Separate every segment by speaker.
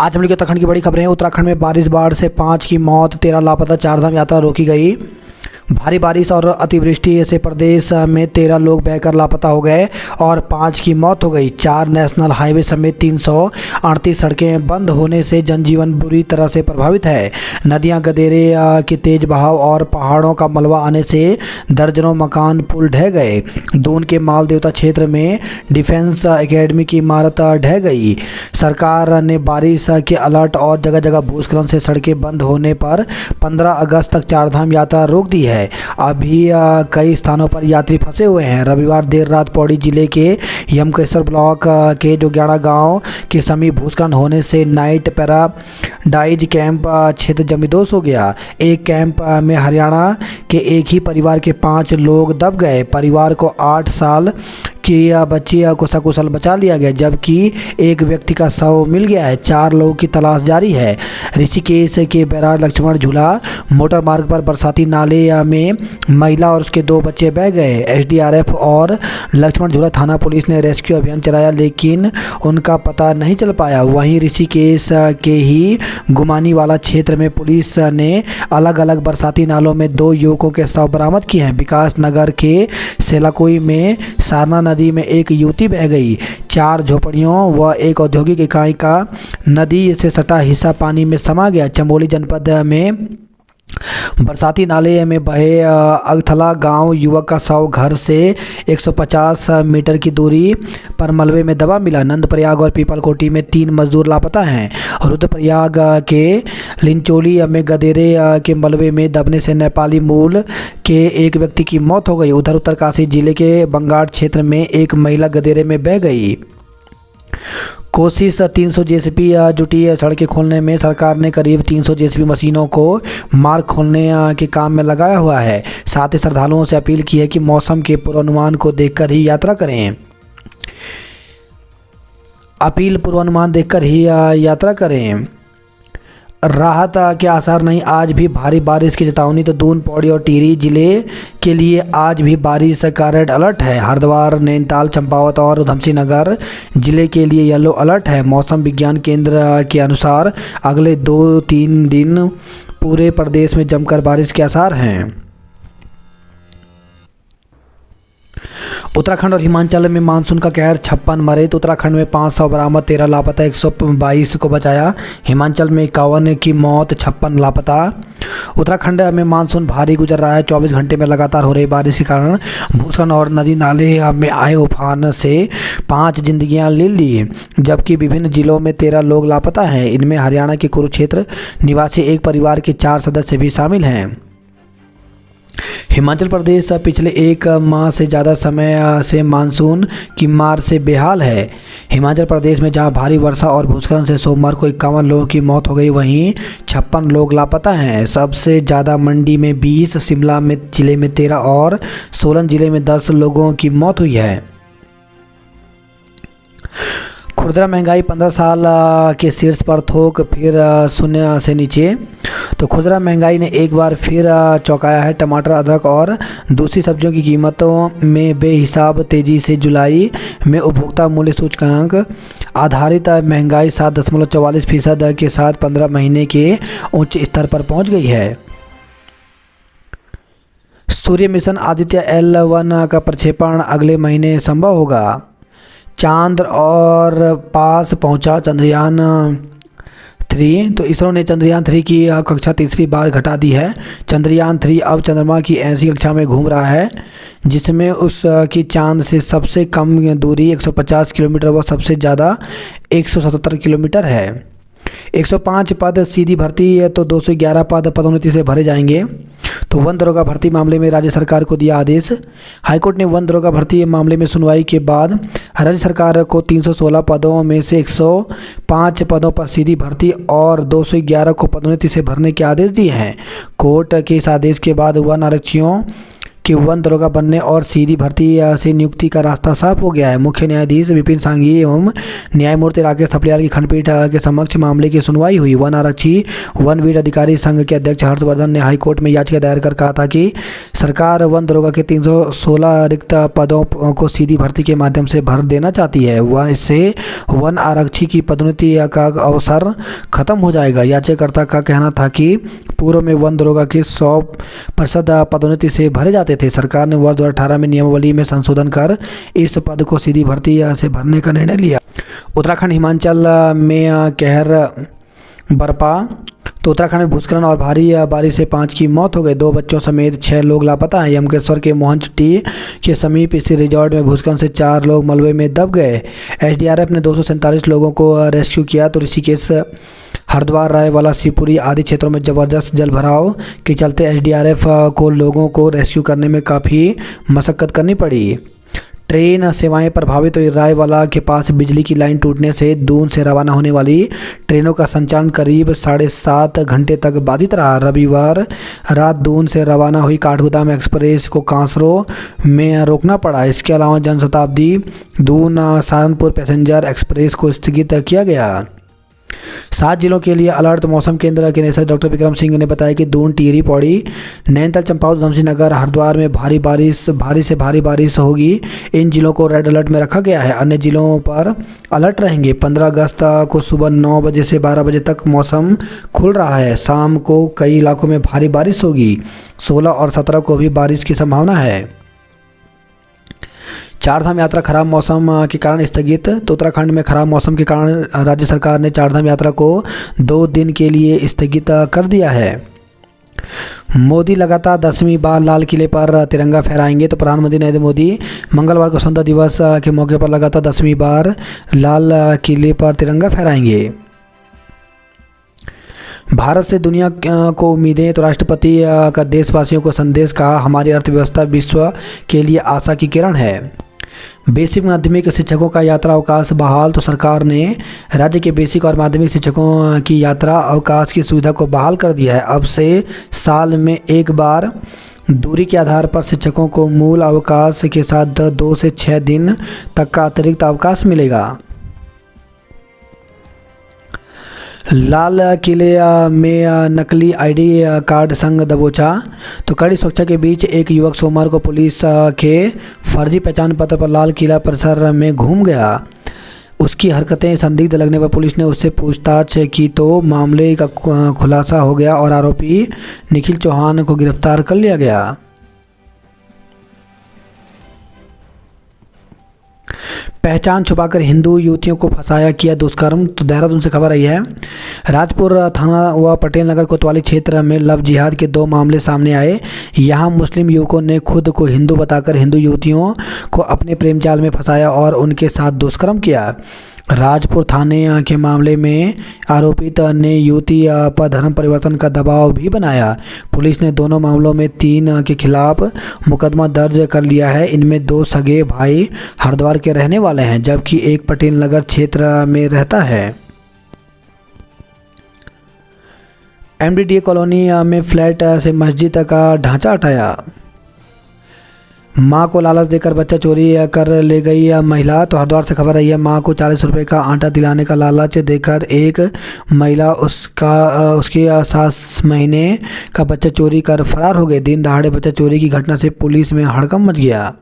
Speaker 1: आज हम लोग उत्तराखंड की बड़ी खबरें हैं। उत्तराखंड में बारिश, बाढ़ से 5 की मौत, 13 लापता, 4 धाम यात्रा रोकी गई। भारी बारिश और अतिवृष्टि से प्रदेश में 13 लोग बहकर लापता हो गए और 5 की मौत हो गई। 4 नेशनल हाईवे समेत 338 सड़कें बंद होने से जनजीवन बुरी तरह से प्रभावित है। नदियां, गदेरे के तेज बहाव और पहाड़ों का मलबा आने से दर्जनों मकान, पुल ढह गए। दून के मालदेवता क्षेत्र में डिफेंस एकेडमी की इमारत ढह गई। सरकार ने बारिश के अलर्ट और जगह जगह भूस्खलन से सड़कें बंद होने पर 15 अगस्त तक 4 धाम यात्रा रोक दी है। अभी कई स्थानों पर यात्री फंसे हुए हैं। रविवार देर रात पौड़ी जिले के यमकेश्वर ब्लॉक के जोग्याड़ा गांव के समीप भूस्खलन होने से नाइट पैराडाइज कैंप क्षेत्र जमींदोज हो गया। एक कैंप में हरियाणा के एक ही परिवार के 5 लोग दब गए। परिवार को 8 साल की बच्ची को सकुशल बचा लिया गया, जबकि एक व्यक्ति का शव मिल गया है। 4 लोगों की तलाश जारी है। ऋषिकेश के बैराज लक्ष्मण झूला मोटर मार्ग पर बरसाती नाले में महिला और उसके 2 बच्चे बह गए। एसडीआरएफ और लक्ष्मण झूला थाना पुलिस ने रेस्क्यू अभियान चलाया, लेकिन उनका पता नहीं चल पाया। वहीं ऋषिकेश के ही गुमानी वाला क्षेत्र में पुलिस ने अलग अलग बरसाती नालों में 2 युवकों के शव बरामद किए हैं। विकास नगर के सेलाकोई में सारना नदी में एक युवती बह गई। 4 झोपड़ियों व एक औद्योगिक इकाई का नदी से सटा हिस्सा पानी में समा गया। चमोली जनपद में बरसाती नाले में बहे अगथला गांव युवक का शव घर से 150 मीटर की दूरी पर मलबे में दबा मिला। नंदप्रयाग और पीपलकोटी में 3 मजदूर लापता हैं। रुद्रप्रयाग के लिंचोली में गदेरे के मलबे में दबने से नेपाली मूल के एक व्यक्ति की मौत हो गई। उधर उत्तरकाशी जिले के बंगाट क्षेत्र में एक महिला गदेरे में बह गई। कोशिश 300 जेसीबी जुटी सड़कें खोलने में। सरकार ने करीब 300 जेसीबी मशीनों को मार्ग खोलने के काम में लगाया हुआ है। साथ ही श्रद्धालुओं से अपील की है कि मौसम के पूर्वानुमान को देखकर ही यात्रा करें। यात्रा करें। राहत के आसार नहीं, आज भी भारी बारिश की चेतावनी। तो दून, पौड़ी और टिहरी जिले के लिए आज भी बारिश का रेड अलर्ट है। हरिद्वार, नैनीताल, चंपावत और उधमसिंह नगर जिले के लिए येलो अलर्ट है। मौसम विज्ञान केंद्र के अनुसार अगले 2-3 दिन पूरे प्रदेश में जमकर बारिश के आसार हैं। उत्तराखंड और हिमाचल में मानसून का कहर, 56 मरे। तो उत्तराखंड में 500 बरामद, 13 लापता, 122 को बचाया। हिमाचल में 51 की मौत, 56 लापता। उत्तराखंड में मानसून भारी गुजर रहा है। 24 घंटे में लगातार हो रही बारिश के कारण भूस्खलन और नदी नाले में आए उफान से 5 जिंदगियां ले ली, जबकि विभिन्न जिलों में 13 लोग लापता हैं। इनमें हरियाणा के कुरुक्षेत्र निवासी एक परिवार के 4 सदस्य भी शामिल हैं। हिमाचल प्रदेश पिछले 1 माह से ज़्यादा समय से मानसून की मार से बेहाल है। हिमाचल प्रदेश में जहां भारी वर्षा और भूस्खलन से सोमवार को 51 लोगों की मौत हो गई, वहीं 56 लोग लापता हैं। सबसे ज़्यादा मंडी में 20, शिमला में जिले में 13 और सोलन जिले में 10 लोगों की मौत हुई है। खुदरा महंगाई 15 साल के शीर्ष पर, थोक फिर शून्य से नीचे। तो खुदरा महंगाई ने एक बार फिर चौंकाया है। टमाटर, अदरक और दूसरी सब्जियों की कीमतों में बेहिसाब तेजी से। जुलाई में उपभोक्ता मूल्य सूचकांक आधारित महंगाई 7.44% के साथ 15 महीने के उच्च स्तर पर पहुंच गई है। सूर्य मिशन आदित्य L1 का प्रक्षेपण अगले महीने संभव होगा। चांद और पास पहुंचा चंद्रयान 3। तो इसरो ने चंद्रयान 3 की कक्षा तीसरी बार घटा दी है। चंद्रयान 3 अब चंद्रमा की ऐसी कक्षा में घूम रहा है जिसमें उसकी चांद से सबसे कम दूरी 150 किलोमीटर व सबसे ज़्यादा 177 किलोमीटर है। 105 पद सीधी भर्ती है, तो 211 पद पदोन्नति से भरे जाएंगे। तो वन दरोगा भर्ती मामले में राज्य सरकार को दिया आदेश। हाईकोर्ट ने वन दरोगा भर्ती मामले में सुनवाई के बाद राज्य सरकार को 316 पदों में से 105 पदों पर सीधी भर्ती और 211 को पदोन्नति से भरने के आदेश दिए हैं। कोर्ट के इस आदेश के बाद वन आरक्षियों कि वन दरोगा बनने और सीधी भर्ती से नियुक्ति का रास्ता साफ हो गया है। मुख्य न्यायाधीश विपिन सांघी एवं न्यायमूर्ति राकेश थपलियाल की खंडपीठ के समक्ष मामले की सुनवाई हुई। वन आरक्षी वनवीर अधिकारी संघ के अध्यक्ष हर्षवर्धन ने हाईकोर्ट में याचिका दायर कर कहा था कि सरकार वन दरोगा के 316 रिक्त पदों को सीधी भर्ती के माध्यम से भर देना चाहती है। इससे वन आरक्षी की पदोन्नति का अवसर खत्म हो जाएगा। याचिकाकर्ता का कहना था कि पूर्व में वन दरोगा के 100% पदोन्नति से भरे जाते थे। सरकार ने वर्ष 2018 में नियमावली में संशोधन कर इस पद को सीधी भर्ती से भरने का निर्णय लिया। उत्तराखंड हिमाचल में कहर बरपा। तो उत्तराखंड में भूस्खलन और भारी बारिश से 5 की मौत हो गई। 2 बच्चों समेत 6 लोग लापता हैं। यमकेश्वर के मोहनचट्टी के समीप स्थित रिजॉर्ट में भूस्खलन से 4 लोग मलबे में दब गए। एसडीआरएफ ने 247 लोगों को रेस्क्यू किया। तो ऋषिकेश, हरिद्वार, रायवाला, शिवपुरी आदि क्षेत्रों में जबरदस्त जल भराव के चलते एसडीआरएफ को लोगों को रेस्क्यू करने में काफ़ी मशक्कत करनी पड़ी। ट्रेन सेवाएं प्रभावित हुई। रायवाला के पास बिजली की लाइन टूटने से दून से रवाना होने वाली ट्रेनों का संचालन करीब 7.5 घंटे तक बाधित रहा। रविवार रात दून से रवाना हुई काठगोदाम एक्सप्रेस को कांसरो में रोकना पड़ा। इसके अलावा जनशताब्दी दून सहारनपुर पैसेंजर एक्सप्रेस को स्थगित किया गया। 7 जिलों के लिए अलर्ट। मौसम केंद्र के निदेशक डॉक्टर विक्रम सिंह ने बताया कि दून, टिहरी, पौड़ी, नैनीताल, चंपावत, उधमसिंह नगर, हरिद्वार में भारी से भारी बारिश होगी। इन जिलों को रेड अलर्ट में रखा गया है। अन्य जिलों पर अलर्ट रहेंगे। 15 अगस्त को सुबह 9 बजे से 12 बजे तक मौसम खुल रहा है। शाम को कई इलाकों में भारी बारिश होगी। 16 और 17 को भी बारिश की संभावना है। चारधाम यात्रा खराब मौसम के कारण स्थगित। तो उत्तराखंड में खराब मौसम के कारण राज्य सरकार ने चारधाम यात्रा को 2 दिन के लिए स्थगित कर दिया है। मोदी लगातार 10वीं बार लाल किले पर तिरंगा फहराएंगे। तो प्रधानमंत्री नरेंद्र मोदी मंगलवार को स्वतंत्रता दिवस के मौके पर लगातार 10वीं बार लाल किले पर तिरंगा फहराएंगे। भारत से दुनिया को उम्मीदें। तो राष्ट्रपति का देशवासियों को संदेश कहा, हमारी अर्थव्यवस्था विश्व के लिए आशा की किरण है। बेसिक माध्यमिक शिक्षकों का यात्रा अवकाश बहाल। तो सरकार ने राज्य के बेसिक और माध्यमिक शिक्षकों की यात्रा अवकाश की सुविधा को बहाल कर दिया है। अब से साल में एक बार दूरी के आधार पर शिक्षकों को मूल अवकाश के साथ 2 से 6 दिन तक का अतिरिक्त अवकाश मिलेगा। लाल किले में नकली आईडी कार्ड संग दबोचा। तो कड़ी सुरक्षा के बीच एक युवक सोमवार को पुलिस के फर्जी पहचान पत्र पर लाल किला परिसर में घूम गया। उसकी हरकतें संदिग्ध लगने पर पुलिस ने उससे पूछताछ की तो मामले का खुलासा हो गया और आरोपी निखिल चौहान को गिरफ्तार कर लिया गया। पहचान छुपाकर हिंदू युवतियों को फंसाया, किया दुष्कर्म। तो देहरादून से खबर आई है। राजपुर थाना व पटेल नगर कोतवाली क्षेत्र में लव जिहाद के 2 मामले सामने आए। यहां मुस्लिम युवकों ने खुद को हिंदू बताकर हिंदू युवतियों को अपने प्रेम जाल में फंसाया और उनके साथ दुष्कर्म किया। राजपुर थाने के मामले में आरोपित ने युवती पर धर्म परिवर्तन का दबाव भी बनाया। पुलिस ने दोनों मामलों में 3 के खिलाफ मुकदमा दर्ज कर लिया है। इनमें 2 सगे भाई हरिद्वार के रहने वाले हैं जबकि एक पटेल नगर क्षेत्र में रहता है। एमडीडीए कॉलोनी में फ्लैट से मस्जिद का ढांचा हटाया। मां को लालच देकर बच्चा चोरी कर ले गई महिला। तो हरिद्वार से खबर आई है। मां को 40 रुपये का आटा दिलाने का लालच देकर एक महिला उसके 7 महीने का बच्चा चोरी कर फरार हो गई। दिन दहाड़े बच्चा चोरी की घटना से पुलिस में हड़कंप मच गया।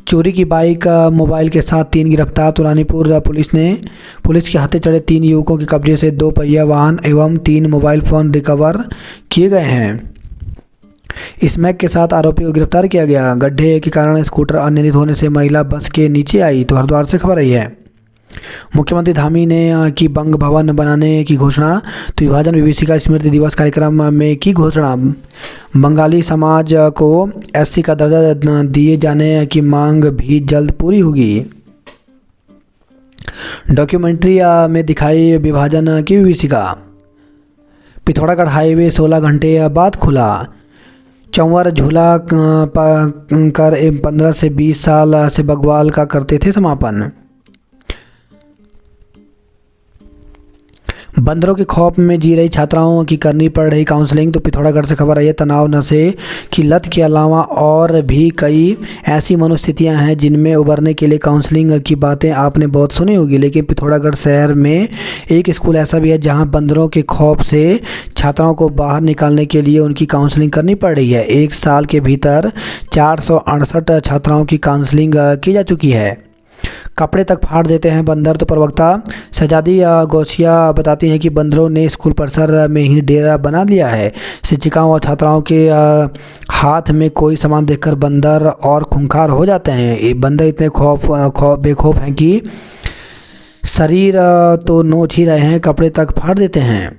Speaker 1: चोरी की बाइक मोबाइल के साथ 3 गिरफ्तार। तो रानीपुर पुलिस के हाथे चढ़े 3 युवकों के कब्जे से 2 पहिया वाहन एवं 3 मोबाइल फ़ोन रिकवर किए गए हैं। स्मैक के साथ आरोपी को गिरफ्तार किया गया। गड्ढे के कारण स्कूटर अनियंत्रित होने से महिला बस के नीचे आई। तो हरिद्वार से खबर आई है। मुख्यमंत्री धामी ने की बंग भवन बनाने की घोषणा। तो विभाजन विभीषिका स्मृति दिवस कार्यक्रम में की घोषणा। बंगाली समाज को एससी का दर्जा दिए जाने की मांग भी जल्द पूरी होगी। डॉक्यूमेंट्री में दिखाई विभाजन की विभीषिका। पिथौरागढ़ हाईवे 16 घंटे बाद खुला। चौवर झूला कर 15 से 20 साल से बग्वाल का करते थे समापन। बंदरों के खौफ में जी रही छात्राओं की करनी पड़ रही काउंसलिंग। तो पिथौरागढ़ से खबर आई है, तनाव नशे की लत के अलावा और भी कई ऐसी मनोस्थितियां हैं जिनमें उबरने के लिए काउंसलिंग की बातें आपने बहुत सुनी होगी, लेकिन पिथौरागढ़ शहर में एक स्कूल ऐसा भी है जहां बंदरों के खौफ से छात्राओं को बाहर निकालने के लिए उनकी काउंसलिंग करनी पड़ रही है। एक साल के भीतर 468 छात्राओं की काउंसलिंग की जा चुकी है। कपड़े तक फाड़ देते हैं बंदर। तो प्रवक्ता शहजादी गौसिया बताती हैं कि बंदरों ने स्कूल परिसर में ही डेरा बना लिया है। शिक्षिकाओं और छात्राओं के हाथ में कोई सामान देखकर बंदर और खूंखार हो जाते हैं। ये बंदर इतने बेखौफ हैं कि शरीर तो नोच ही रहे हैं, कपड़े तक फाड़ देते हैं।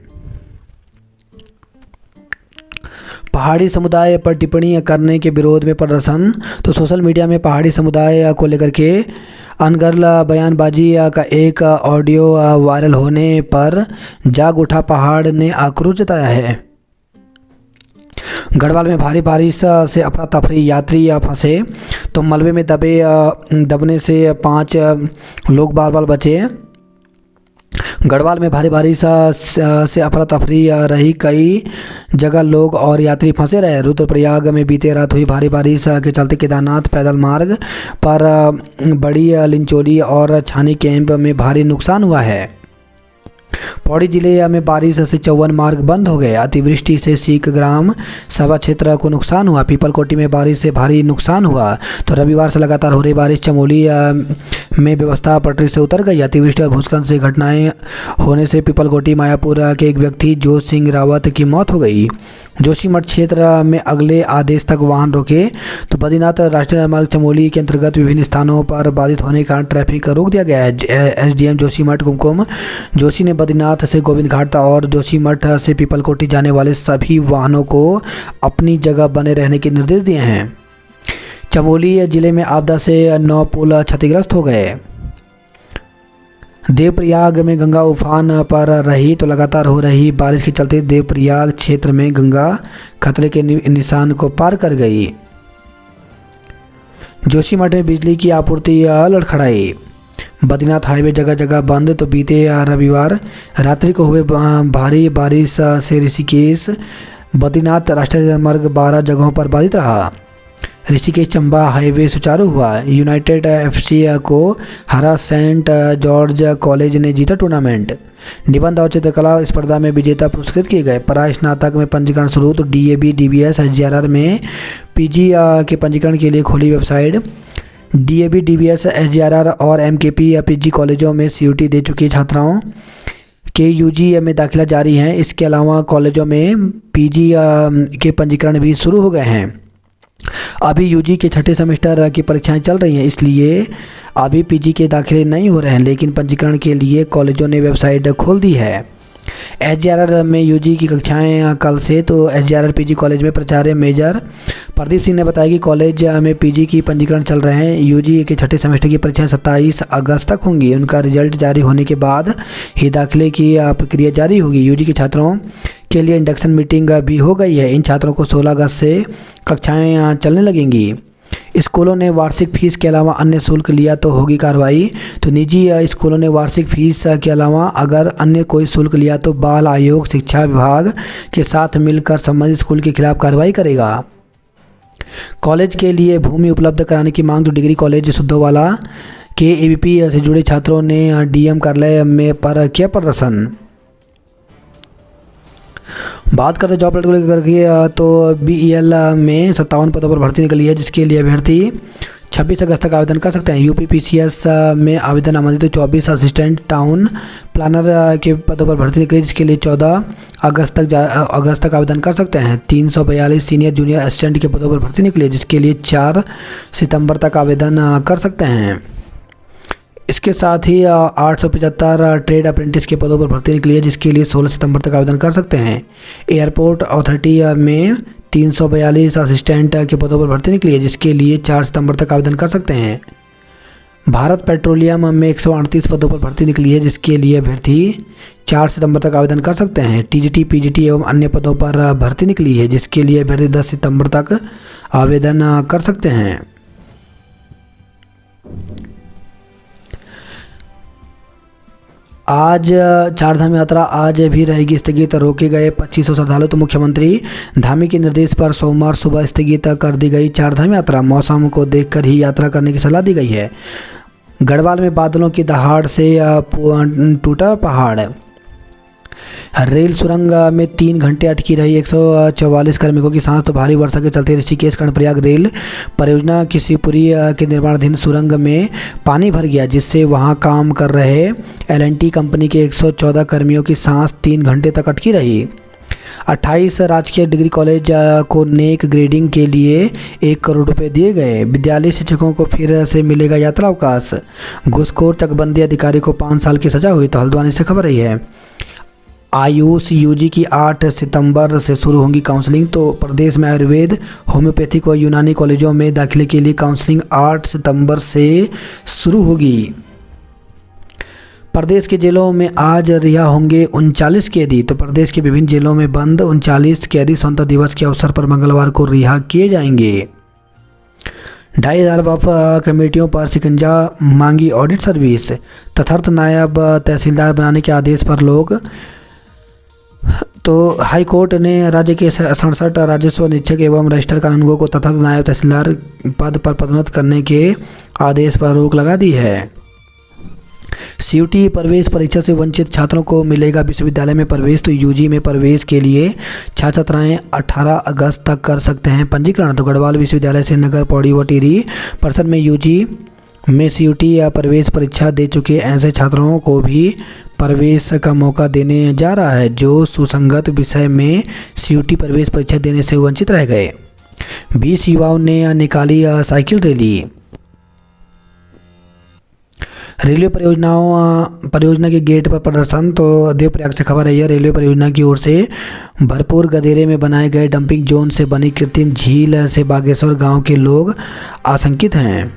Speaker 1: पहाड़ी समुदाय पर टिप्पणी करने के विरोध में प्रदर्शन। तो सोशल मीडिया में पहाड़ी समुदाय को लेकर के अनर्गल बयानबाजी का एक ऑडियो वायरल होने पर जाग उठा पहाड़ ने आक्रोश जताया है। गढ़वाल में भारी बारिश से अफरा तफरी, यात्री फंसे। तो मलबे में दबने से 5 लोग बाल बाल बचे। गढ़वाल में भारी बारिश से अफरा तफरी रही, कई जगह लोग और यात्री फंसे रहे। रुद्रप्रयाग में बीते रात हुई भारी बारिश के चलते केदारनाथ पैदल मार्ग पर बड़ी लिंचोली और छानी कैंप में भारी नुकसान हुआ है। पौड़ी जिले में बारिश से 54 मार्ग बंद हो गए। अतिवृष्टि से सीख ग्राम सभा क्षेत्र को नुकसान हुआ। पीपलकोटी में बारिश से भारी नुकसान हुआ। तो रविवार से लगातार हो रही बारिश चमोली में व्यवस्था पटरी से उतर गई। अतिवृष्टि और भूस्खलन से घटनाएं होने से पीपलकोटी मायापुर के एक व्यक्ति जोश सिंह रावत की मौत हो गई। जोशीमठ क्षेत्र में अगले आदेश तक वाहन रोके। तो बद्रीनाथ राष्ट्रीय राजमार्ग चमोली के अंतर्गत विभिन्न स्थानों पर बाधित होने के कारण ट्रैफिक रोक दिया गया है। एसडीएम जोशीमठ कुमकुम जोशी ने बद्रीनाथ से गोविंद घाट और जोशीमठ से पीपलकोटी जाने वाले सभी वाहनों को अपनी जगह बने रहने के निर्देश दिए हैं। चमोली जिले में आपदा से 9 पुल क्षतिग्रस्त हो गए। देवप्रयाग में गंगा उफान पर रही। तो लगातार हो रही बारिश के चलते देवप्रयाग क्षेत्र में गंगा खतरे के निशान को पार कर गई। जोशीमठ में बिजली की आपूर्ति लड़खड़ाई। बद्रीनाथ हाईवे जगह जगह बंद। तो बीते रविवार रात्रि को हुए भारी बारिश से ऋषिकेश बद्रीनाथ राष्ट्रीय राजमार्ग 12 जगहों पर बाधित रहा। ऋषिकेश चंबा हाईवे सुचारू हुआ। यूनाइटेड एफसी को हरा सेंट जॉर्ज कॉलेज ने जीता टूर्नामेंट। निबंध और चित्रकला स्पर्धा में विजेता पुरस्कृत किए गए। परा स्नातक में पंजीकरण शुरू। तो डीएबी डीबीएस एसजीआरआर में पीजी के पंजीकरण के लिए खोली वेबसाइट। डीएबी डीबीएस एसजीआरआर और एमकेपी पीजी कॉलेजों में सीयूटी दे चुकी छात्राओं के यूजी में दाखिला जारी है। इसके अलावा कॉलेजों में पीजी के पंजीकरण भी शुरू हो गए हैं। अभी यूजी के 6ठे सेमेस्टर की परीक्षाएं चल रही हैं, इसलिए अभी पीजी के दाखिले नहीं हो रहे हैं, लेकिन पंजीकरण के लिए कॉलेजों ने वेबसाइट खोल दी है। एसजीआरआर में यूजी की कक्षाएं कल से। तो एसजीआरआर पीजी कॉलेज में प्राचार्य मेजर प्रदीप सिंह ने बताया कि कॉलेज में पीजी की पंजीकरण चल रहे हैं। यूजी के 6ठे सेमेस्टर की परीक्षाएं 27 अगस्त तक होंगी। उनका रिजल्ट जारी होने के बाद ही दाखिले की प्रक्रिया जारी होगी। यूजी के छात्रों के लिए इंडक्शन मीटिंग भी हो गई है। इन छात्रों को 16 अगस्त से कक्षाएं चलने लगेंगी। स्कूलों ने वार्षिक फीस के अलावा अन्य शुल्क लिया तो होगी कार्रवाई। तो निजी स्कूलों ने वार्षिक फीस के अलावा अगर अन्य कोई शुल्क लिया तो बाल आयोग शिक्षा विभाग के साथ मिलकर संबंधित स्कूल के खिलाफ कार्रवाई करेगा। कॉलेज के लिए भूमि उपलब्ध कराने की मांग। तो डिग्री कॉलेज सुद्धोवाला के एबीपी से जुड़े छात्रों ने डीएम कार्यालय में पर किया प्रदर्शन। बात करते जॉब को लेकर के। तो बीईएल में 57 पदों पर भर्ती निकली है, जिसके लिए अभ्यर्थी 26 अगस्त तक आवेदन कर सकते हैं। यूपी पीसीएस में आवेदन आमंत्रित। 24 असिस्टेंट टाउन प्लानर के पदों पर भर्ती निकली, जिसके लिए 14 अगस्त तक आवेदन कर सकते हैं। 342 सीनियर जूनियर असिस्टेंट के पदों पर भर्ती निकली है, जिसके लिए 4 सितंबर तक आवेदन कर सकते हैं। इसके साथ ही 875 ट्रेड अप्रेंटिस के पदों पर भर्ती निकली है, जिसके लिए 16 सितंबर तक आवेदन कर सकते हैं। एयरपोर्ट अथॉरिटी में 342 असिस्टेंट के पदों पर भर्ती निकली है, जिसके लिए 4 सितंबर तक आवेदन कर सकते हैं। भारत पेट्रोलियम में 138 पदों पर भर्ती निकली है, जिसके लिए अभ्यर्थी 4 सितंबर तक आवेदन कर सकते हैं। टीजीटी पीजीटी एवं अन्य पदों पर भर्ती निकली है, जिसके लिए अभ्यर्थी 10 सितंबर तक आवेदन कर सकते हैं। आज चारधाम यात्रा आज भी रहेगी स्थगित, रोके गए 2500 श्रद्धालु। तो मुख्यमंत्री धामी के निर्देश पर सोमवार सुबह स्थगित कर दी गई चारधाम यात्रा। मौसम को देखकर ही यात्रा करने की सलाह दी गई है। गढ़वाल में बादलों की दहाड़ से टूटा पहाड़। रेल सुरंग में 3 घंटे अटकी रही 144 कार्मिकों की सांस। तो भारी वर्षा के चलते ऋषिकेश कर्णप्रयाग रेल परियोजना की शिवपुरी के निर्माणाधीन सुरंग में पानी भर गया, जिससे वहां काम कर रहे L&T कंपनी के 114 कर्मियों की सांस 3 घंटे तक अटकी रही। 28 राजकीय डिग्री कॉलेज को नेक ग्रेडिंग के लिए 1 करोड़ रुपए दिए गए। विद्यालय शिक्षकों को फिर से मिलेगा यात्रा अवकाश। घूसखोर चकबंदी अधिकारी को 5 साल की सजा हुई। तो हल्द्वानी से खबर रही है। आयुष यूजी की 8 सितंबर से शुरू होंगी काउंसलिंग। तो प्रदेश में आयुर्वेद, होम्योपैथिक व यूनानी कॉलेजों में दाखिले के लिए काउंसलिंग 8 सितंबर से शुरू होगी। प्रदेश के जेलों में आज रिहा होंगे 39 कैदी। तो प्रदेश के विभिन्न जेलों में बंद 39 कैदी स्वतंत्रता दिवस के अवसर पर मंगलवार को रिहा किए जाएंगे। 2,500 वफ कमेटियों पर शिकंजा, मांगी ऑडिट सर्विस। तथार्थ नायब तहसीलदार बनाने के आदेश पर लोग। तो हाई कोर्ट ने राज्य के 67 राजस्व निरीक्षक एवं रजिस्टर कानूनगों को तथा नायब तहसीलदार पद पर पदोन्नत करने के आदेश पर रोक लगा दी है। सीयूटी प्रवेश परीक्षा से वंचित छात्रों को मिलेगा विश्वविद्यालय में प्रवेश। तो यूजी में प्रवेश के लिए छात्र छात्राएँ 18 अगस्त तक कर सकते हैं पंजीकरण। तो गढ़वाल विश्वविद्यालय श्रीनगर, पौड़ी व टिहरी परिषद में यूजी में सीयूटी या प्रवेश परीक्षा दे चुके ऐसे छात्रों को भी प्रवेश का मौका देने जा रहा है, जो सुसंगत विषय में सीयूटी प्रवेश परीक्षा देने से वंचित रह गए। 20 युवाओं ने निकाली साइकिल रैली। रेलवे परियोजना के गेट पर प्रदर्शन। तो देवप्रयाग से खबर है। रेलवे परियोजना की ओर से भरपूर गदेरे में बनाए गए डंपिंग जोन से बनी कृत्रिम झील से बागेश्वर गांव के लोग आशंकित हैं।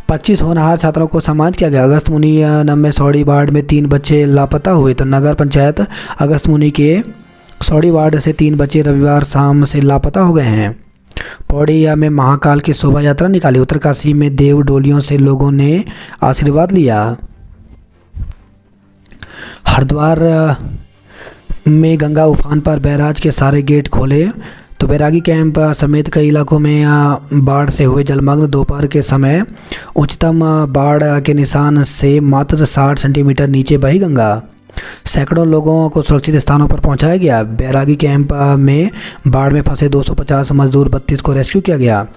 Speaker 1: 25 होनहार छात्रों को सम्मानित किया गया। अगस्त मुनि में सौड़ी वार्ड में 3 बच्चे लापता हुए। तो नगर पंचायत अगस्त मुनि के सौड़ी वार्ड से 3 बच्चे रविवार शाम से लापता हो गए हैं। पौड़ी में महाकाल की शोभा यात्रा निकाली। उत्तरकाशी में देव डोलियों से लोगों ने आशीर्वाद लिया। हरिद्वार में गंगा उफान पर बैराज के सारे गेट खोले। तो बैरागी कैंप समेत कई इलाकों में बाढ़ से हुए जलमग्न। दोपहर के समय उच्चतम बाढ़ के निशान से मात्र 60 सेंटीमीटर नीचे बही गंगा। सैकड़ों लोगों को सुरक्षित स्थानों पर पहुंचाया गया। बैरागी कैंप में बाढ़ में फंसे 250 मजदूर 32 को रेस्क्यू किया गया।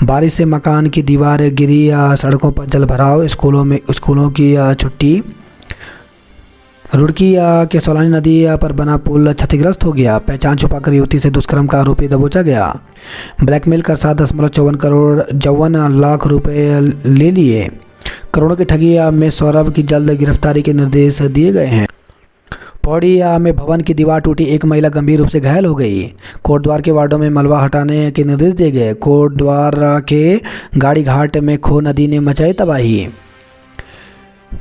Speaker 1: बारिश से मकान की दीवार गिरी, सड़कों पर जलभराव, स्कूलों की छुट्टी। रुड़की के सोलानी नदी पर बना पुल क्षतिग्रस्त हो गया। पहचान छुपाकर युवती से दुष्कर्म का आरोपी दबोचा गया। ब्लैकमेल कर 7.54 लाख रुपए ले लिए। करोड़ों की ठगी में सौरभ की जल्द गिरफ्तारी के निर्देश दिए गए हैं। पौड़ी में भवन की दीवार टूटी, 1 महिला गंभीर रूप से घायल हो गई। कोटद्वार के वार्डों में मलबा हटाने के निर्देश दिए गए। कोटद्वार के गाड़ी घाट में खो नदी ने मचाई तबाही।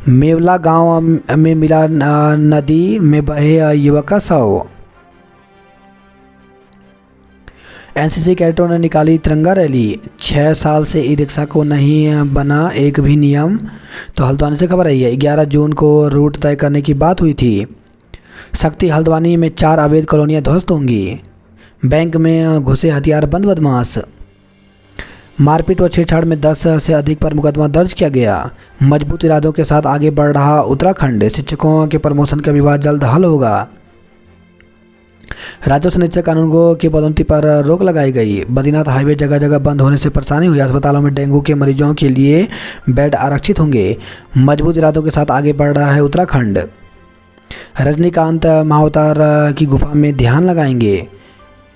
Speaker 1: मेवला गांव में मिला नदी में बहे युवक का शव। एनसीसी कैडेटों ने निकाली तिरंगा रैली। 6 साल से ई रिक्शा को नहीं बना एक भी नियम। तो हल्द्वानी से खबर आई है। 11 जून को रूट तय करने की बात हुई थी। शक्ति हल्द्वानी में 4 अवैध कॉलोनियां ध्वस्त होंगी। बैंक में घुसे हथियारबंद बदमाश। मारपीट व छेड़छाड़ में 10 से अधिक पर मुकदमा दर्ज किया गया। मजबूत इरादों के साथ आगे बढ़ रहा उत्तराखंड। शिक्षकों के प्रमोशन का विवाद जल्द हल होगा। राजस्व निरीक्षक कानूनगो की पदोन्नति पर रोक लगाई गई। बद्रीनाथ हाईवे जगह जगह बंद होने से परेशानी हुई। अस्पतालों में डेंगू के मरीजों के लिए बेड आरक्षित होंगे। मजबूत इरादों के साथ आगे बढ़ रहा है उत्तराखंड। रजनीकांत महाअवतार की गुफा में ध्यान लगाएंगे।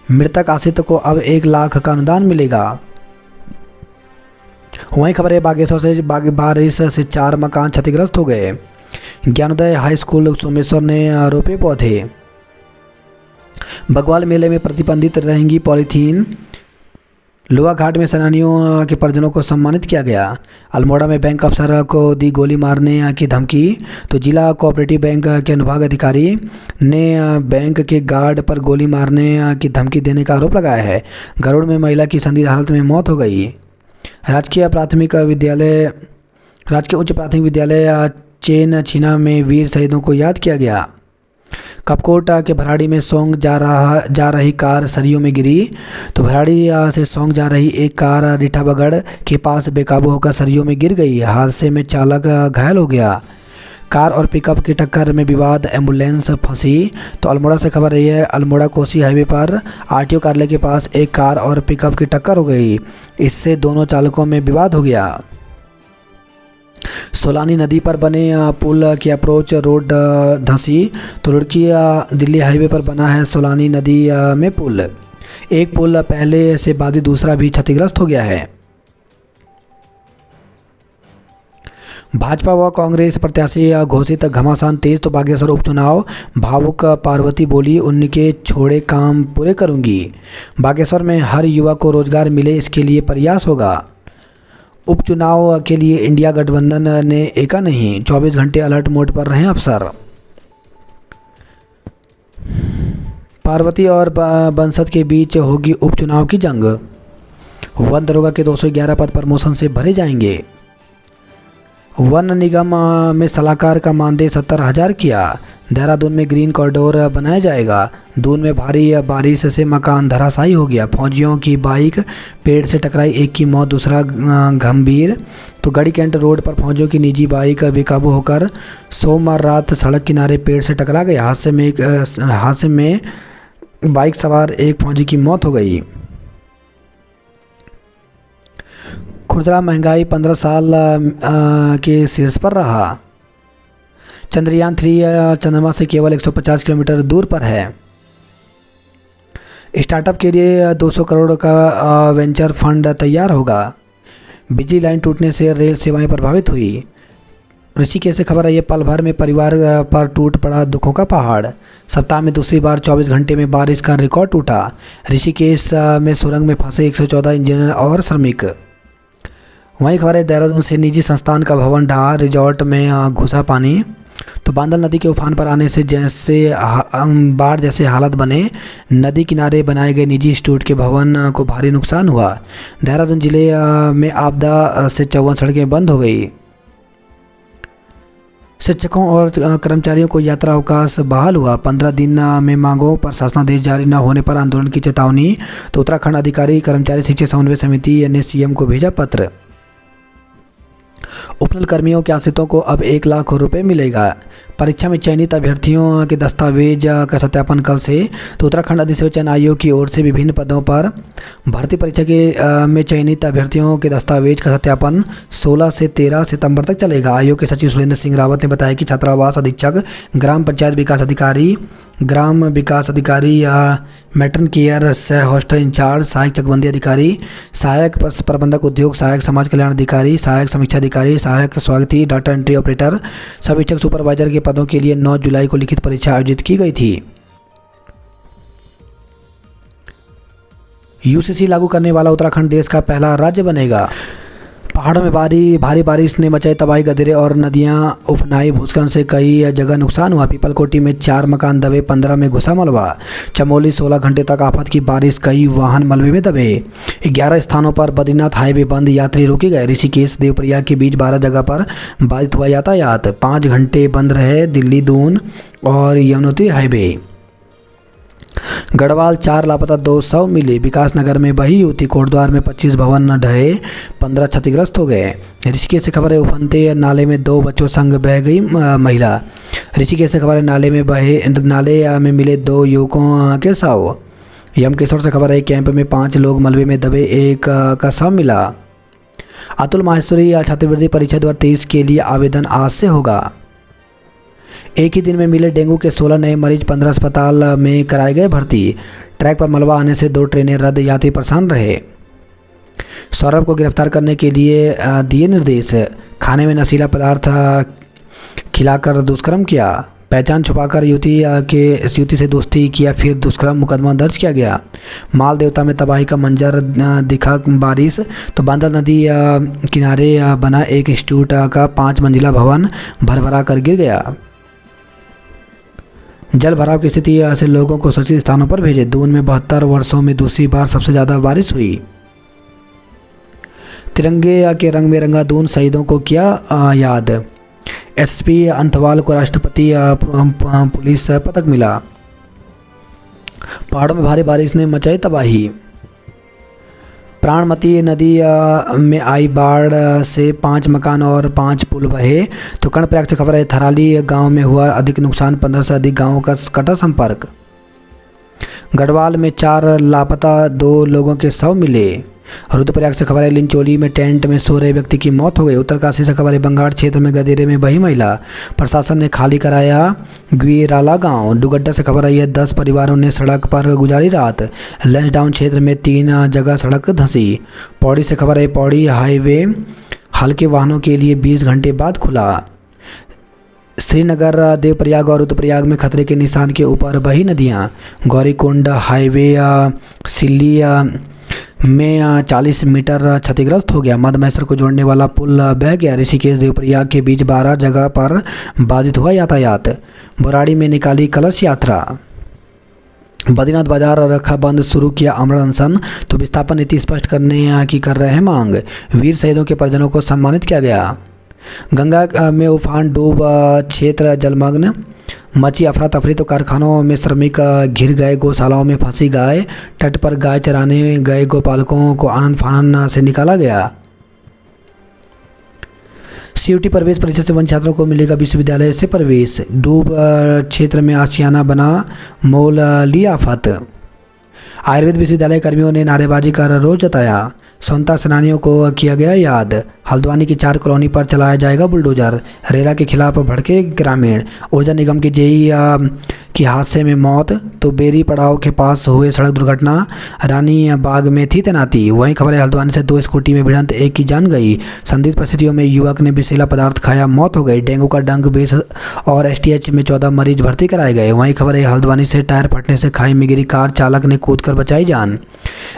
Speaker 1: मृतक आश्रित को अब 1 लाख का अनुदान मिलेगा। वहीं खबर है बागेश्वर से बारिश से 4 मकान क्षतिग्रस्त हो गए। ज्ञानोदय हाई स्कूल सोमेश्वर ने रोपे पौधे। बगवाल मेले में प्रतिबंधित रहेंगी पॉलीथीन। लोहा घाट में सेनानियों के परिजनों को सम्मानित किया गया। अल्मोड़ा में बैंक अफसर को दी गोली मारने की धमकी। तो जिला कोऑपरेटिव बैंक के अनुभाग अधिकारी ने बैंक के गार्ड पर गोली मारने की धमकी देने का आरोप लगाया है। गरुड़ में महिला की संदिग्ध हालत में मौत हो गई। राजकीय उच्च प्राथमिक विद्यालय चेन छीना में वीर शहीदों को याद किया गया। कपकोट के भराड़ी में सोंग जा रही कार सरियों में गिरी। तो भराड़ी से सोंग जा रही एक कार रीठाबगड़ के पास बेकाबू होकर सरियों में गिर गई। हादसे में चालक घायल हो गया। कार और पिकअप की टक्कर में विवाद, एम्बुलेंस फंसी। तो अल्मोड़ा से खबर रही है, अल्मोड़ा कोसी हाईवे पर आरटीओ कार्यालय के पास एक कार और पिकअप की टक्कर हो गई। इससे दोनों चालकों में विवाद हो गया। सोलानी नदी पर बने पुल की अप्रोच रोड धंसी। तो रुड़की दिल्ली हाईवे पर बना है सोलानी नदी में पुल। एक पुल पहले से बाधित, दूसरा भी क्षतिग्रस्त हो गया है। भाजपा व कांग्रेस प्रत्याशी घोषित घमासान तेज। तो बागेश्वर उपचुनाव, भावुक पार्वती बोली उनके छोड़े काम पूरे करूंगी। बागेश्वर में हर युवा को रोजगार मिले, इसके लिए प्रयास होगा। उपचुनाव के लिए इंडिया गठबंधन ने एका नहीं, 24 घंटे अलर्ट मोड पर रहे अफसर। पार्वती और बंसत के बीच होगी उपचुनाव की जंग। वन दरोगा के 211 पद प्रमोशन से भरे जाएंगे। वन निगम में सलाहकार का मानदेय 70,000 किया। देहरादून में ग्रीन कॉरिडोर बनाया जाएगा। दून में भारी बारिश से मकान धराशायी हो गया। फौजियों की बाइक पेड़ से टकराई, एक की मौत, दूसरा गंभीर। तो गढ़ी कैंट रोड पर फौजियों की निजी बाइक बेकाबू होकर सोमवार रात सड़क किनारे पेड़ से टकरा गई। हादसे में बाइक सवार एक फौजी की मौत हो गई। खुदरा महंगाई 15 साल के शीर्ष पर रहा। चंद्रयान 3 चंद्रमा से केवल 150 किलोमीटर दूर पर है। स्टार्टअप के लिए 200 करोड़ का वेंचर फंड तैयार होगा। बिजली लाइन टूटने से रेल सेवाएं प्रभावित हुई। ऋषिकेश से खबर आई है, पल भर में परिवार पर टूट पड़ा दुखों का पहाड़। सप्ताह में दूसरी बार 24 घंटे में बारिश का रिकॉर्ड टूटा। ऋषिकेश में सुरंग में फंसे 114 इंजीनियर और श्रमिक। वहीं खबर है, देहरादून से निजी संस्थान का भवन ढहा, रिजॉर्ट में घुसा पानी। तो बांदल नदी के उफान पर आने से बाढ़ जैसे हालत बने। नदी किनारे बनाए गए निजी इंस्टीट्यूट के भवन को भारी नुकसान हुआ। देहरादून जिले में आपदा से 54 सड़कें बंद हो गई। शिक्षकों और कर्मचारियों को यात्रा अवकाश बहाल हुआ। 15 दिन में मांगों पर शासनादेश जारी न होने पर आंदोलन की चेतावनी। तो उत्तराखंड अधिकारी कर्मचारी शिक्षक समन्वय समिति ने सीएम को भेजा पत्र। उपनल कर्मियों के आश्रितों को अब 1 लाख रुपए मिलेगा। परीक्षा में चयनित अभ्यर्थियों के दस्तावेज का सत्यापन कल से। तो उत्तराखंड अधिसेवा चयन आयोग की ओर से विभिन्न पदों पर भर्ती परीक्षा के में चयनित अभ्यर्थियों के दस्तावेज का सत्यापन 16 से 13 सितंबर तक चलेगा। आयोग के सचिव सुरेंद्र सिंह रावत ने बताया कि छात्रावास अधीक्षक, ग्राम पंचायत विकास अधिकारी या मैट्रन केयर सह हॉस्टल इंचार्ज, सहायक चकबंदी अधिकारी, सहायक प्रबंधक उद्योग, सहायक समाज कल्याण अधिकारी, सहायक समीक्षा अधिकारी, सहायक स्वागती, डाटा एंट्री ऑपरेटर, समीक्षक, सुपरवाइजर के पदों के लिए 9 जुलाई को लिखित परीक्षा आयोजित की गई थी। यूसीसी लागू करने वाला उत्तराखंड देश का पहला राज्य बनेगा। पहाड़ों में भारी बारिश ने मचाई तबाही, गदेरे और नदियां उफनाई। भूस्खलन से कई जगह नुकसान हुआ। पीपलकोटी में 4 मकान दबे, 15 में घुसा मलबा। चमोली 16 घंटे तक आफत की बारिश, कई वाहन मलबे में दबे। 11 स्थानों पर बद्रीनाथ हाईवे बंद, यात्री रोके गए। ऋषिकेश देवप्रयाग के बीच 12 जगह पर बाधित हुआ यातायात। 5 घंटे बंद रहे दिल्ली दून और यमुनोत्री हाईवे। गढ़वाल 4 लापता, 200 मिले। विकासनगर में बही युवती। कोटद्वार में 25 भवन ढहे, 15 क्षतिग्रस्त हो गए। ऋषिकेश से खबर है, उफनते नाले में 2 बच्चों संग बह गई महिला। ऋषिकेश से खबर है, नाले में मिले 2 युवकों के शव। यमकेश्वर से खबर है, कैंप में 5 लोग मलबे में दबे, एक का शव मिला। अतुल माहेश्वरी छात्रवृत्ति परीक्षा 2023 के लिए आवेदन आज से होगा। एक ही दिन में मिले डेंगू के 16 नए मरीज, 15 अस्पताल में कराए गए भर्ती। ट्रैक पर मलबा आने से 2 ट्रेनें रद्द, यात्री परेशान रहे। सौरभ को गिरफ्तार करने के लिए दिए निर्देश। खाने में नशीला पदार्थ खिलाकर दुष्कर्म किया। पहचान छुपाकर युवती से दोस्ती किया, फिर दुष्कर्म मुकदमा दर्ज किया गया। माल देवता में तबाही का मंजर दिखा बारिश। तो बांदल नदी किनारे बना एक इंस्टीट्यूट का 5 मंजिला भवन भरभरा कर गिर गया। जल भराव की स्थिति से लोगों को सुरक्षित स्थानों पर भेजे। दून में 72 वर्षों में दूसरी बार सबसे ज़्यादा बारिश हुई। तिरंगे के रंग में रंगा दून, शहीदों को किया याद। एसएसपी अंथवाल को राष्ट्रपति पुलिस पदक मिला। पहाड़ों में भारी बारिश ने मचाई तबाही। प्राणमती नदी में आई बाढ़ से 5 मकान और 5 पुल बहे। तो कर्णप्रयाग से खबर है, थराली गांव में हुआ अधिक नुकसान, 15 से अधिक गांवों का कटा संपर्क। गढ़वाल में 4 लापता, 2 लोगों के शव मिले। रुद्रप्रयाग से खबर है, लिंचोली में टेंट में सो रहे व्यक्ति की मौत हो गई। उत्तरकाशी से खबर है, बंगाड़ क्षेत्र में गदेरे में बही महिला, प्रशासन ने खाली कराया ग्वीराला गांव। डुगड्डा से खबर आई है, 10 परिवारों ने सड़क पर गुजारी रात। लैंसडाउन क्षेत्र में 3 जगह सड़क धंसी। पौड़ी से खबर है, पौड़ी हाईवे हल्के वाहनों के लिए 20 घंटे बाद खुला। श्रीनगर, देवप्रयाग और रुद्रप्रयाग में खतरे के निशान के ऊपर बही नदियां। गौरीकुंड हाईवे सिल्ली में 40 मीटर क्षतिग्रस्त हो गया। मधमहेश्वर को जोड़ने वाला पुल बह गया। ऋषिकेश देवप्रयाग के बीच 12 जगह पर बाधित हुआ यातायात। बुराड़ी में निकाली कलश यात्रा। बद्रीनाथ बाजार रखा बंद, शुरू किया अमर अनशन। तो विस्थापन नीति स्पष्ट करने की कर रहे हैं मांग। वीर शहीदों के परिजनों को सम्मानित किया गया। गंगा में उफान, डूब क्षेत्र जलमग्न, मची अफरा तफरी। तो कारखानों में श्रमिक घिर गए, गौशालाओं में फंसी गाय। तट पर गाय चराने गए गौपालकों को आनंद फानन से निकाला गया। सीयूटी प्रवेश परीक्षा से वन छात्रों को मिलेगा विश्वविद्यालय से प्रवेश। डूब क्षेत्र में आशियाना बना मोल लियाफत। आयुर्वेद विश्वविद्यालय कर्मियों ने नारेबाजी कर रोष जताया। स्वतंत्रता सेनानियों को किया गया याद। हल्द्वानी की 4 कॉलोनी पर चलाया जाएगा बुलडोजर। रेरा के खिलाफ भड़के ग्रामीण। ऊर्जा निगम की जेई की हादसे में मौत। तो बेरी पड़ाव के पास हुए सड़क दुर्घटना, रानी बाग में थी तैनाती। वहीं खबर है, हल्द्वानी से 2 स्कूटी में भिड़ंत, 1 की जान गई। संदिग्ध परिस्थितियों में युवक ने विषैला पदार्थ खाया, मौत हो गई। डेंगू का डंक, बेस और एसटीएच में 14 मरीज भर्ती कराए गए। वहीं खबर है, हल्द्वानी से टायर फटने से खाई में गिरी कार, चालक ने कूदकर बचाई जान।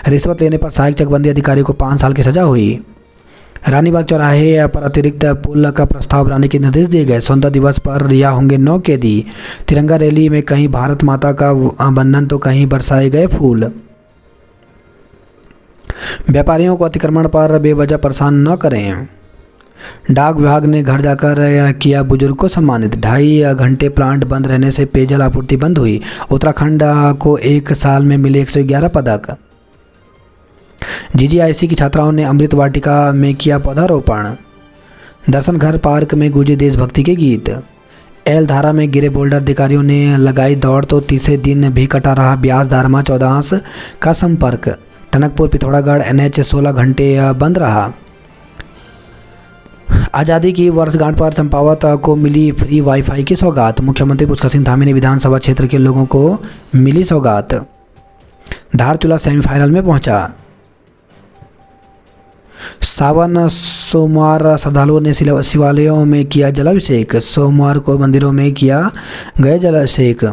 Speaker 1: रिश्वत लेने पर सहायक चकबंदी अधिकारी को 5 साल की सजा हुई। रानीबाग चौराहे पर अतिरिक्त पुल का प्रस्ताव बनाने के निर्देश दिए गए। स्वतंत्रता दिवस पर रिहा होंगे 9 कैदी। तिरंगा रैली में कहीं भारत माता का बंधन तो कहीं बरसाए गए फूल। व्यापारियों को अतिक्रमण पर बेवजह परेशान न करें। डाक विभाग ने घर जाकर किया बुजुर्ग को सम्मानित। 2.5 घंटे प्लांट बंद रहने से पेयजल आपूर्ति बंद हुई। उत्तराखंड को 1 साल में मिले 111 पदक। जीजीआईसी की छात्राओं ने अमृत वाटिका में किया पौधारोपण। दर्शन घर पार्क में गूंजे देशभक्ति के गीत। एल धारा में गिरे बोल्डर, अधिकारियों ने लगाई दौड़। तो तीसरे दिन भी कटा रहा ब्यास धारमा 14 का संपर्क। टनकपुर पिथौरागढ़ NH 16 घंटे बंद रहा। आज़ादी की वर्षगांठ पर चंपावत को मिली फ्री वाईफाई की सौगात। मुख्यमंत्री पुष्कर सिंह धामी ने विधानसभा क्षेत्र के लोगों को मिली सौगात। धारचूला सेमीफाइनल में पहुंचा। सावन सोमवार श्रद्धालुओं ने शिवालयों में किया जलाभिषेक। सोमवार को मंदिरों में किया गया जलाभिषेक।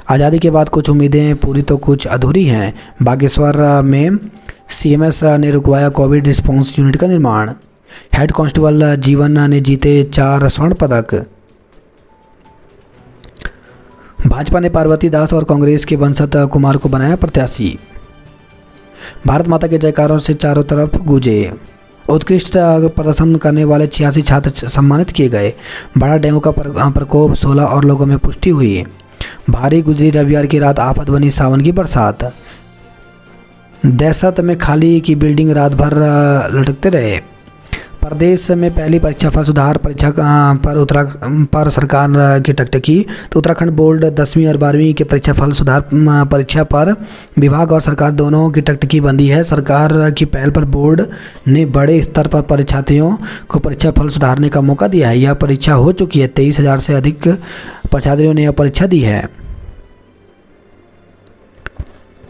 Speaker 1: आज़ादी के बाद कुछ उम्मीदें पूरी तो कुछ अधूरी हैं। बागेश्वर में CMS ने रुकवाया कोविड रिस्पांस यूनिट का निर्माण। हेड कांस्टेबल जीवन ने जीते 4 स्वर्ण पदक। भाजपा ने पार्वती दास और कांग्रेस के वंशज कुमार को बनाया प्रत्याशी। भारत माता के जयकारों से चारों तरफ गूंजे। उत्कृष्ट प्रदर्शन करने वाले 86 छात्र सम्मानित किए गए। बड़ा डेंगू का प्रकोप, 16 और लोगों में पुष्टि हुई। भारी गुजरी रविवार की रात, आफत बनी सावन की बरसात। दहशत में खाली की बिल्डिंग रात भर लटकते रहे। प्रदेश में पहली परीक्षा फल सुधार परीक्षा पर सरकार की टकटकी। तो उत्तराखंड बोर्ड 10वीं और 12वीं के परीक्षा फल सुधार परीक्षा पर विभाग और सरकार दोनों की टकटकी बंदी है। सरकार की पहल पर बोर्ड ने बड़े स्तर पर परीक्षार्थियों को परीक्षा फल सुधारने का मौका दिया है। यह परीक्षा हो चुकी है। 23,000 से अधिक परीक्षार्थियों ने यह परीक्षा दी है।